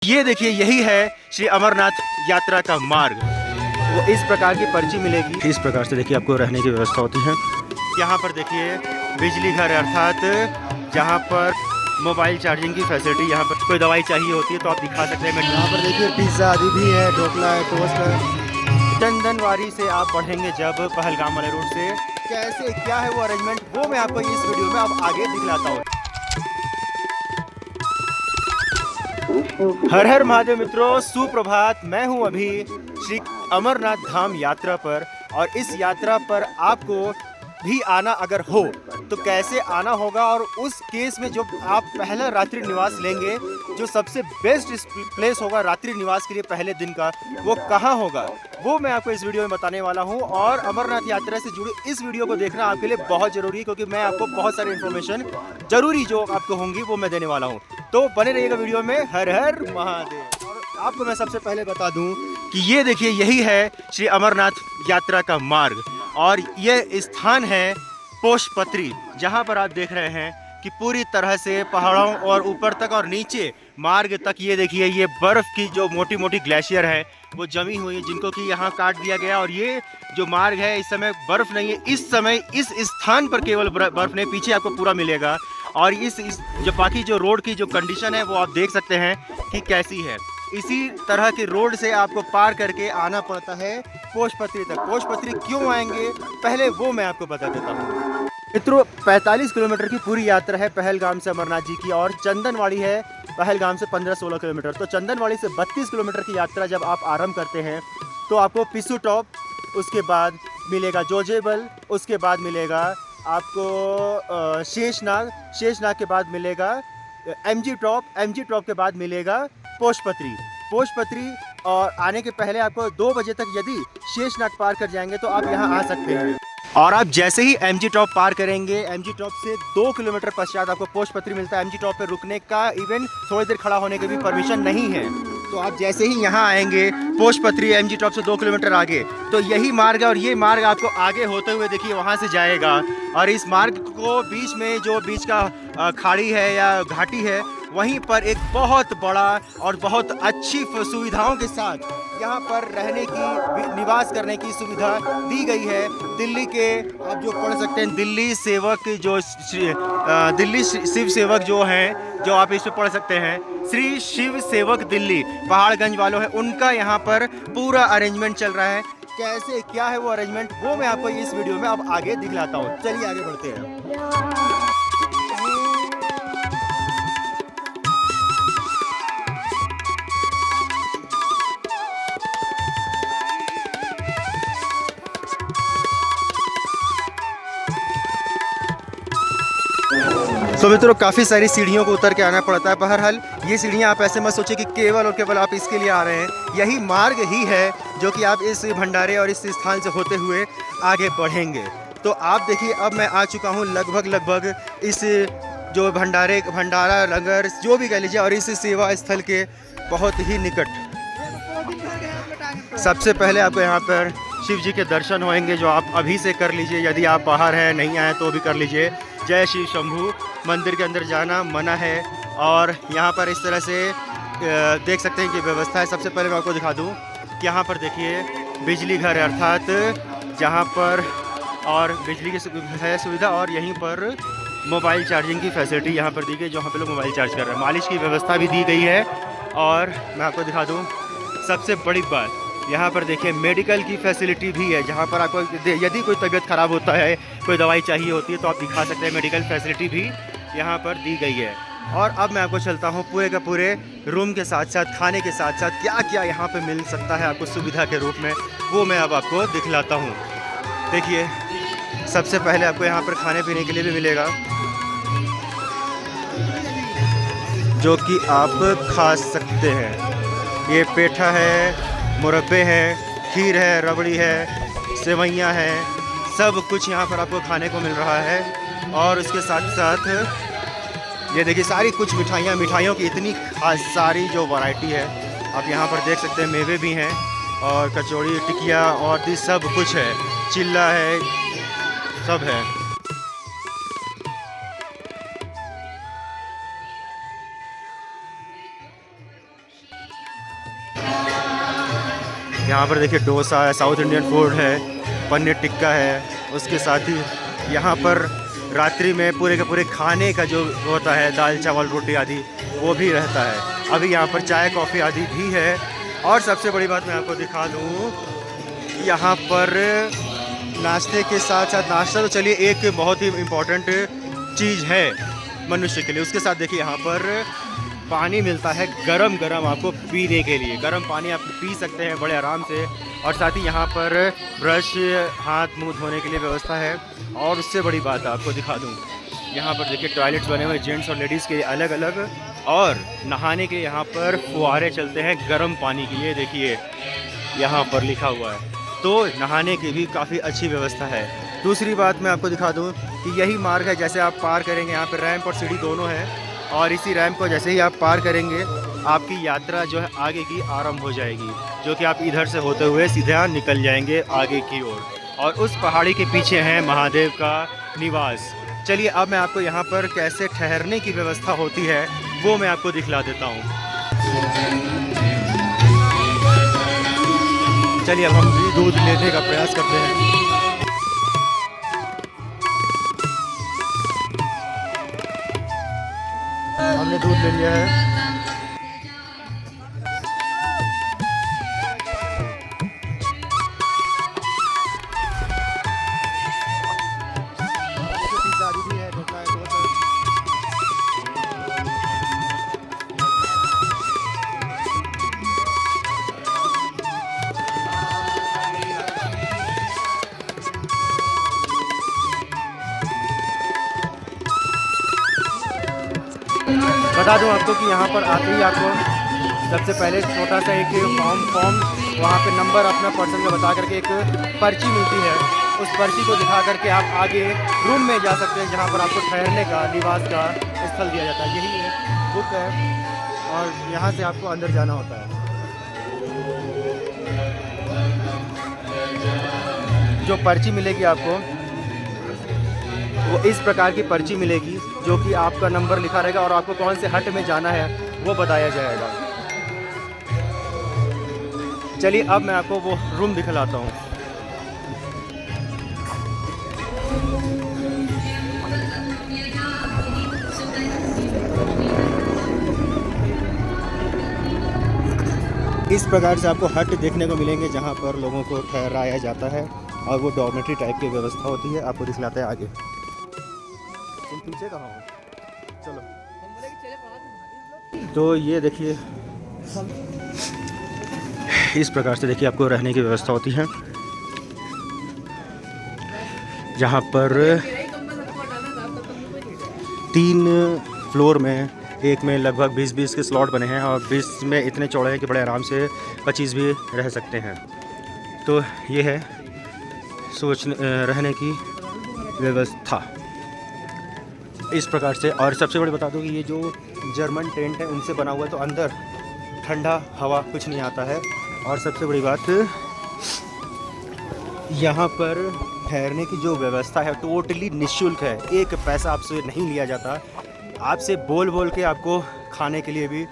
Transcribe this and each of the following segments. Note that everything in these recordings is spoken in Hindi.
ये देखिए, यही है श्री अमरनाथ यात्रा का मार्ग। वो इस प्रकार की पर्ची मिलेगी, इस प्रकार से देखिए आपको रहने की व्यवस्था होती है। यहाँ पर देखिए बिजली घर, अर्थात जहाँ पर मोबाइल चार्जिंग की फैसिलिटी, यहाँ पर कोई दवाई चाहिए होती है तो आप दिखा सकते हैं। यहाँ पर देखिए पिज्ज़ा आदि भी है, ढोकला है, टोस्ट है। चंदनवाड़ी से आप बढ़ेंगे जब पहलगाम वाले रूट से, कैसे क्या है वो अरेंजमेंट, वो मैं आपको इस वीडियो में अब आगे दिखलाता हूँ। हर हर महादेव मित्रों, सुप्रभात। मैं हूं अभी श्री अमरनाथ धाम यात्रा पर, और इस यात्रा पर आपको भी आना अगर हो तो कैसे आना होगा, और उस केस में जो आप पहला रात्रि निवास लेंगे, जो सबसे बेस्ट प्लेस होगा रात्रि निवास के लिए पहले दिन का, वो कहाँ होगा, वो मैं आपको इस वीडियो में बताने वाला हूँ। और अमरनाथ यात्रा से जुड़ी इस वीडियो को देखना आपके लिए बहुत ज़रूरी है, क्योंकि मैं आपको बहुत सारी इन्फॉर्मेशन जरूरी जो आपको होंगी वो मैं देने वाला हूँ। तो बने रहिएगा वीडियो में। हर हर महादेव। और आपको मैं सबसे पहले बता दूं कि ये देखिए, यही है श्री अमरनाथ यात्रा का मार्ग, और ये स्थान है पोषपत्री, जहां पर आप देख रहे हैं कि पूरी तरह से पहाड़ों और ऊपर तक और नीचे मार्ग तक, ये देखिए ये बर्फ की जो मोटी मोटी ग्लेशियर है वो जमी हुई है, जिनको कि यहाँ काट दिया गया। और ये जो मार्ग है इस समय बर्फ नहीं है, इस समय इस स्थान पर केवल बर्फ नहीं, पीछे आपको पूरा मिलेगा। और इस जो बाकी जो रोड की जो कंडीशन है वो आप देख सकते हैं कि कैसी है। इसी तरह के रोड से आपको पार करके आना पड़ता है पोषपत्री तक। पोषपत्री क्यों आएंगे, पहले वो मैं आपको बता देता हूँ। मित्रों, 45 किलोमीटर की पूरी यात्रा है पहलगाम से अमरनाथ जी की, और चंदनवाड़ी है पहलगाम से 15-16 किलोमीटर। तो चंदनवाड़ी से 32 किलोमीटर की यात्रा जब आप आरंभ करते हैं तो आपको पिसू टॉप, उसके बाद मिलेगा जोजेबल, उसके बाद मिलेगा आपको शेषनाग के बाद मिलेगा एमजी टॉप के बाद मिलेगा पोषपत्री। और आने के पहले आपको 2 बजे तक यदि शेषनाग पार कर जाएंगे तो आप यहाँ आ सकते हैं। और आप जैसे ही एमजी टॉप पार करेंगे, एमजी टॉप से 2 किलोमीटर पश्चात आपको पोषपत्री मिलता है। एमजी टॉप पे रुकने का, इवन थोड़ी देर खड़ा होने की भी परमिशन नहीं है। तो आप जैसे ही यहाँ आएंगे पोषपत्री, एमजी टॉप से 2 किलोमीटर आगे, तो यही मार्ग है। और ये मार्ग आपको आगे होते हुए देखिए वहाँ से जाएगा, और इस मार्ग को बीच में जो बीच का खाड़ी है या घाटी है, वहीं पर एक बहुत बड़ा और बहुत अच्छी सुविधाओं के साथ यहाँ पर रहने की, निवास करने की सुविधा दी गई है। दिल्ली के आप जो पढ़ सकते हैं, दिल्ली सेवक जो दिल्ली शिव सेवक जो हैं, जो आप इस पर पढ़ सकते हैं, श्री शिव सेवक दिल्ली पहाड़गंज वालों है, उनका यहाँ पर पूरा अरेंजमेंट चल रहा है। कैसे क्या है वो अरेंजमेंट, वो मैं आपको इस वीडियो में अब आगे दिखलाता हूँ। चलिए आगे बढ़ते हैं। तो मित्रों, काफ़ी सारी सीढ़ियों को उतर के आना पड़ता है। बहरहाल ये सीढ़ियाँ आप ऐसे मत सोचिए कि केवल और केवल आप इसके लिए आ रहे हैं, यही मार्ग ही है जो कि आप इस भंडारे और इस स्थान से होते हुए आगे बढ़ेंगे। तो आप देखिए, अब मैं आ चुका हूँ लगभग इस जो भंडारा लंगर जो भी कह लीजिए, और इस सेवा स्थल के बहुत ही निकट। सबसे पहले आपको यहाँ पर शिव जी के दर्शन होंगे, जो आप अभी से कर लीजिए। यदि आप बाहर हैं, नहीं आए तो भी कर लीजिए। जय शिव शंभू। मंदिर के अंदर जाना मना है, और यहाँ पर इस तरह से देख सकते हैं कि व्यवस्था है। सबसे पहले मैं आपको दिखा दूँ कि यहाँ पर देखिए बिजली घर है, अर्थात जहाँ पर और बिजली की है सुविधा, और यहीं पर मोबाइल चार्जिंग की फैसिलिटी यहाँ पर दी गई, जहाँ पे लोग मोबाइल चार्ज कर रहे हैं। मालिश की व्यवस्था भी दी गई है। और मैं आपको दिखा दूँ सबसे बड़ी बात, यहाँ पर देखिए मेडिकल की फैसिलिटी भी है, जहाँ पर आपको यदि कोई तबीयत ख़राब होता है, कोई दवाई चाहिए होती है तो आप दिखा सकते हैं। मेडिकल फैसिलिटी भी यहाँ पर दी गई है। और अब मैं आपको चलता हूँ पूरे का पूरे रूम के साथ साथ, खाने के साथ साथ क्या क्या यहाँ पे मिल सकता है आपको सुविधा के रूप में, वो मैं अब आपको दिखलाता हूँ। देखिए, सबसे पहले आपको यहाँ पर खाने पीने के लिए भी मिलेगा, जो कि आप खा सकते हैं। ये पेठा है, मुरब्बे हैं, खीर है, रबड़ी है, सेवइयाँ हैं, सब कुछ यहाँ पर आपको खाने को मिल रहा है। और उसके साथ साथ ये देखिए सारी कुछ मिठाइयों की इतनी खास सारी जो वैरायटी है, आप यहाँ पर देख सकते हैं। मेवे भी हैं, और कचौड़ी, टिकिया और भी सब कुछ है, चिल्ला है, सब है। यहाँ पर देखिए डोसा है, साउथ इंडियन फूड है, पनीर टिक्का है। उसके साथ ही यहाँ पर रात्रि में पूरे के पूरे खाने का जो होता है, दाल चावल रोटी आदि, वो भी रहता है। अभी यहाँ पर चाय कॉफ़ी आदि भी है। और सबसे बड़ी बात मैं आपको दिखा दूँ, यहाँ पर नाश्ते के साथ साथ, नाश्ता तो चलिए एक बहुत ही इम्पोर्टेंट चीज़ है मनुष्य के लिए, उसके साथ देखिए यहाँ पर पानी मिलता है गरम गरम आपको पीने के लिए। गरम पानी आप पी सकते हैं बड़े आराम से। और साथ ही यहाँ पर ब्रश, हाथ मुंह धोने के लिए व्यवस्था है। और उससे बड़ी बात आपको दिखा दूँ, यहाँ पर देखिए टॉयलेट्स बने हुए जेंट्स और लेडीज़ के लिए अलग अलग। और नहाने के लिए यहाँ पर फुहारे चलते हैं गर्म पानी की, ये देखिए यहाँ पर लिखा हुआ है। तो नहाने की भी काफ़ी अच्छी व्यवस्था है। दूसरी बात मैं आपको दिखा दूँ कि यही मार्ग है, जैसे आप पार करेंगे, यहाँ पर रैंप और सीढ़ी दोनों है। और इसी रैंप को जैसे ही आप पार करेंगे, आपकी यात्रा जो है आगे की आरंभ हो जाएगी, जो कि आप इधर से होते हुए सीधा निकल जाएंगे आगे की ओर। और उस पहाड़ी के पीछे है महादेव का निवास। चलिए अब मैं आपको यहाँ पर कैसे ठहरने की व्यवस्था होती है वो मैं आपको दिखला देता हूँ। चलिए अब हम भी दूध लेने का प्रयास करते हैं। हमने दूध ले लिया है। पिज़्ज़ा आदि भी है, ढोकला है, डोसा है। बता दूं आपको कि यहाँ पर आते ही आपको सबसे पहले छोटा सा एक फॉर्म वहाँ पे नंबर अपना पर्सन का बता करके एक पर्ची मिलती है। उस पर्ची को दिखा करके आप आगे रूम में जा सकते हैं, जहाँ पर आपको ठहरने का, निवास का स्थल दिया जाता है। यही एक बुक है और यहाँ से आपको अंदर जाना होता है। जो पर्ची मिलेगी आपको, वो इस प्रकार की पर्ची मिलेगी, जो कि आपका नंबर लिखा रहेगा और आपको कौन से हट में जाना है वो बताया जाएगा। चलिए अब मैं आपको वो रूम दिखलाता हूँ। इस प्रकार से आपको हट देखने को मिलेंगे, जहाँ पर लोगों को ठहराया जाता है और वो डॉर्मेट्री टाइप की व्यवस्था होती है। आपको दिखलाते हैं आगे। तुम पीछे कहाँ हो? चलो। तो ये देखिए, इस प्रकार से देखिए आपको रहने की व्यवस्था होती है, जहाँ पर 3 फ्लोर में, एक में लगभग 20-20 के स्लॉट बने हैं और 20 में इतने चौड़े हैं कि बड़े आराम से 25 भी रह सकते हैं। तो ये है रहने की व्यवस्था इस प्रकार से। और सबसे बड़ी बता दूं कि ये जो जर्मन टेंट है उनसे बना हुआ है, तो अंदर ठंडा हवा कुछ नहीं आता है। और सबसे बड़ी बात, यहाँ पर ठहरने की जो व्यवस्था है टोटली निःशुल्क है। एक पैसा आपसे नहीं लिया जाता। आपसे बोल के आपको खाने के लिए भी,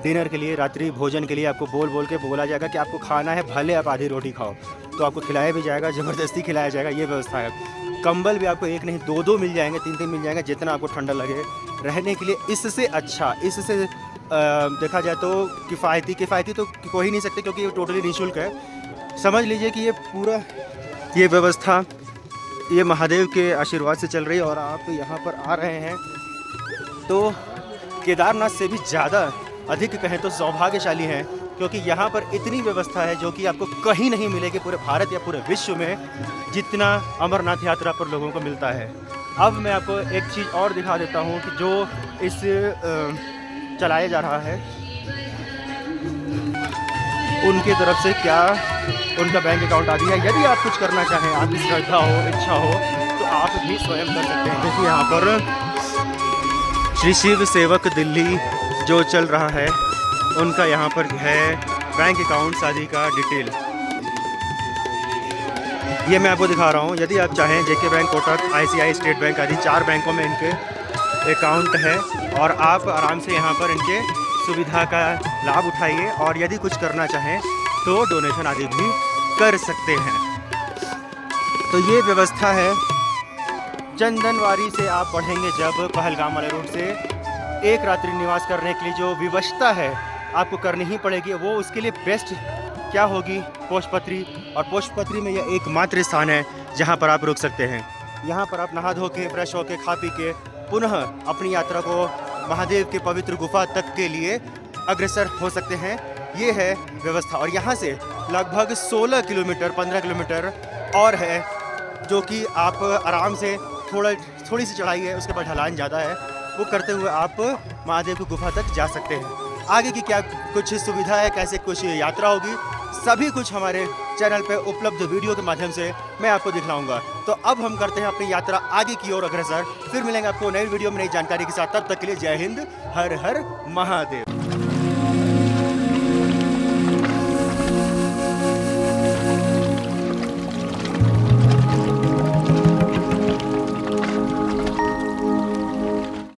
डिनर के लिए, रात्रि भोजन के लिए आपको बोल के बोला जाएगा कि आपको खाना है, भले आप आधी रोटी खाओ, तो आपको खिलाया भी जाएगा, ज़बरदस्ती खिलाया जाएगा, ये व्यवस्था है। कंबल भी आपको एक नहीं 2-2 मिल जाएंगे, 3-3 मिल जाएंगे, जितना आपको ठंडा लगे रहने के लिए। इससे अच्छा, इससे देखा जाए तो किफ़ायती तो कोई नहीं सकते, क्योंकि ये टोटली निःशुल्क है। समझ लीजिए कि ये पूरा ये व्यवस्था ये महादेव के आशीर्वाद से चल रही है। और आप यहाँ पर आ रहे हैं तो केदारनाथ से भी ज़्यादा अधिक कहें तो सौभाग्यशाली हैं, क्योंकि यहाँ पर इतनी व्यवस्था है जो कि आपको कहीं नहीं मिलेगी पूरे भारत या पूरे विश्व में, जितना अमरनाथ यात्रा पर लोगों को मिलता है। अब मैं आपको एक चीज़ और दिखा देता हूँ कि जो इस चलाया जा रहा है उनकी तरफ से क्या उनका बैंक अकाउंट आदि है। यदि आप कुछ करना चाहें, आपकी श्रद्धा हो, इच्छा हो, तो आप भी स्वयं कर सकते हैं। देखिए यहाँ पर श्री शिव सेवक दिल्ली जो चल रहा है, उनका यहाँ पर है बैंक अकाउंट्स आदि का डिटेल। ये मैं आपको दिखा रहा हूँ। यदि आप चाहें, JK bank, Kotak, ICICI, State Bank आदि 4 बैंकों में इनके अकाउंट है और आप आराम से यहाँ पर इनके सुविधा का लाभ उठाइए। और यदि कुछ करना चाहें तो डोनेशन आदि भी कर सकते हैं। तो ये व्यवस्था है। चंदनवारी से आप बढ़ेंगे जब पहलगाम वाले रूट से, एक रात्रि निवास करने के लिए जो व्यवस्था है आपको करनी ही पड़ेगी। वो उसके लिए बेस्ट क्या होगी, पोषपत्री। और पोषपत्री में यह एकमात्र स्थान है जहाँ पर आप रुक सकते हैं। यहाँ पर आप नहा धो के, फ्रेश होके, खा पी के पुनः अपनी यात्रा को महादेव के पवित्र गुफा तक के लिए अग्रसर हो सकते हैं। ये है व्यवस्था। और यहाँ से लगभग 16 किलोमीटर 15 किलोमीटर और है, जो कि आप आराम से थोड़ी सी चढ़ाई है, उसके बाद ढलान ज़्यादा है, वो करते हुए आप महादेव की गुफा तक जा सकते हैं। आगे की क्या कुछ सुविधा है, कैसे कुछ यात्रा होगी, सभी कुछ हमारे चैनल पे उपलब्ध वीडियो के माध्यम से मैं आपको दिखलाऊंगा। तो अब हम करते हैं अपनी यात्रा आगे की ओर अग्रसर। फिर मिलेंगे आपको नई वीडियो में नई जानकारी के साथ। तब तक के लिए जय हिंद, हर हर महादेव।